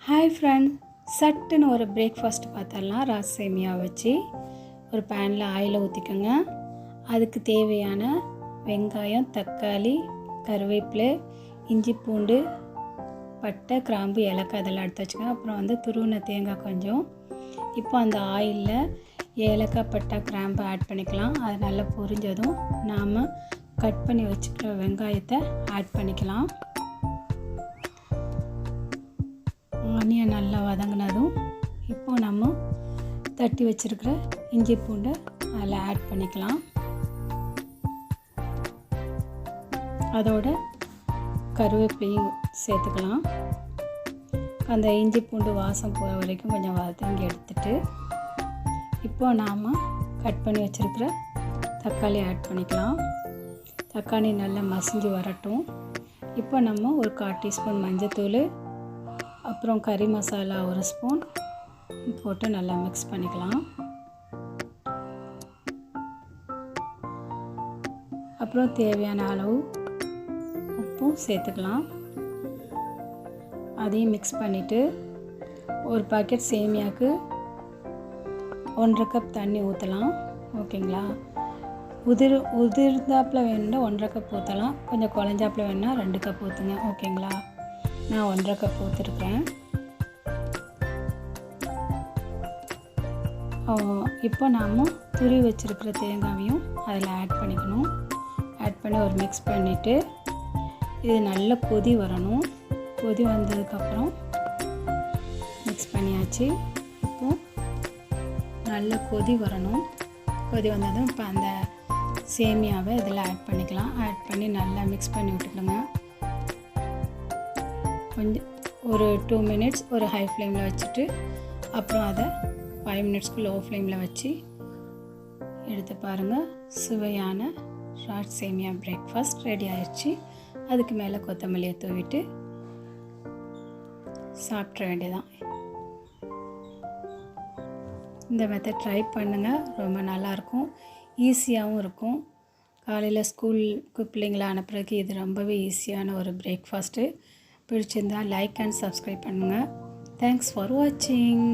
Hi friend, சட்டுன்னு ஒரு breakfast பார்த்தரலாம். ராஸ் சேமியா வச்சு ஒரு பேனில் ஆயிலை ஊற்றிக்கோங்க. அதுக்கு தேவையான வெங்காயம், தக்காளி, கருவேப்பிலை, இஞ்சி, பூண்டு, பட்டை, கிராம்பு, ஏலக்காய் இதெல்லாம் எடுத்து வச்சுக்கோங்க. அப்புறம் துருவின தேங்காய் கொஞ்சம். இப்போ அந்த ஆயிலில் ஏலக்காய், பட்டை, கிராம்பு ஆட் பண்ணிக்கலாம். அது நல்லா பொரிஞ்சதும் நாம் கட் பண்ணி வச்சுக்கிற வெங்காயத்தை ஆட் பண்ணிக்கலாம். ஆனியன் நல்லா வதங்கினதும் இப்போது நம்ம தட்டி வச்சுருக்கிற இஞ்சி பூண்டை அதில் ஆட் பண்ணிக்கலாம். அதோட கருவேப்பிலையும் சேர்த்துக்கலாம். அந்த இஞ்சி பூண்டு வாசம் போகிற வரைக்கும் கொஞ்சம் வதங்கி எடுத்துட்டு இப்போ நாம் கட் பண்ணி வச்சுருக்கிற தக்காளி ஆட் பண்ணிக்கலாம். தக்காளி நல்லா மசிஞ்சு வரட்டும். இப்போ நம்ம ஒரு 1/4 டீஸ்பூன் மஞ்சத்தூள், அப்புறம் கறி மசாலா 1 ஸ்பூன் போட்டு நல்லா மிக்ஸ் பண்ணிக்கலாம். அப்புறம் தேவையான அளவு உப்பும் சேர்த்துக்கலாம். அதையும் மிக்ஸ் பண்ணிவிட்டு ஒரு பாக்கெட் சேமியாவுக்கு 1/2 கப் தண்ணி ஊற்றலாம். ஓகேங்களா? உதிர்ந்தாப்பில் வேணுன்னா 1/2 கப் ஊற்றலாம். கொஞ்சம் குழஞ்சாப்பில் வேணுன்னா 2 கப் ஊற்றுங்க. ஓகேங்களா? நான் 1/2 கப் ஊற்றிருக்கேன். இப்போ நாம் துருவி வச்சுருக்கிற தேங்காயையும் அதில் ஆட் பண்ணிக்கணும். ஆட் பண்ணி ஒரு மிக்ஸ் பண்ணிவிட்டு இது நல்ல கொதி வரணும். கொதி வந்ததுக்கப்புறம் மிக்ஸ் பண்ணியாச்சு. இப்போது நல்ல கொதி வரணும். கொதி வந்ததும் இப்போ அந்த சேமியாவை இதில் ஆட் பண்ணிக்கலாம். ஆட் பண்ணி நல்லா மிக்ஸ் பண்ணி விட்டுக்கணுங்க. கொஞ்சம் ஒரு 2 மினிட்ஸ் ஒரு ஹை ஃப்ளேமில் வச்சுட்டு அப்புறம் அதை 5 மினிட்ஸ்க்கு லோ ஃப்ளேமில் வச்சு எடுத்து பாருங்கள். சுவையான ராஸ் சேமியா பிரேக்ஃபாஸ்ட் ரெடி ஆயிடுச்சு. அதுக்கு மேலே கொத்தமல்லியை தூவிட்டு சாப்பிட்ற வேண்டியதான். இந்த மெத்தட் ட்ரை பண்ணுங்கள். ரொம்ப நல்லாயிருக்கும், ஈஸியாகவும் இருக்கும். காலையில் ஸ்கூலுக்கு பிள்ளைங்களை அனுப்புறதுக்கு இது ரொம்பவே ஈஸியான ஒரு பிரேக்ஃபாஸ்ட்டு. பிடிச்சிருந்தால் லைக் அண்ட் சப்ஸ்கிரைப் பண்ணுங்கள். தேங்க்ஸ் ஃபார் வாட்சிங்.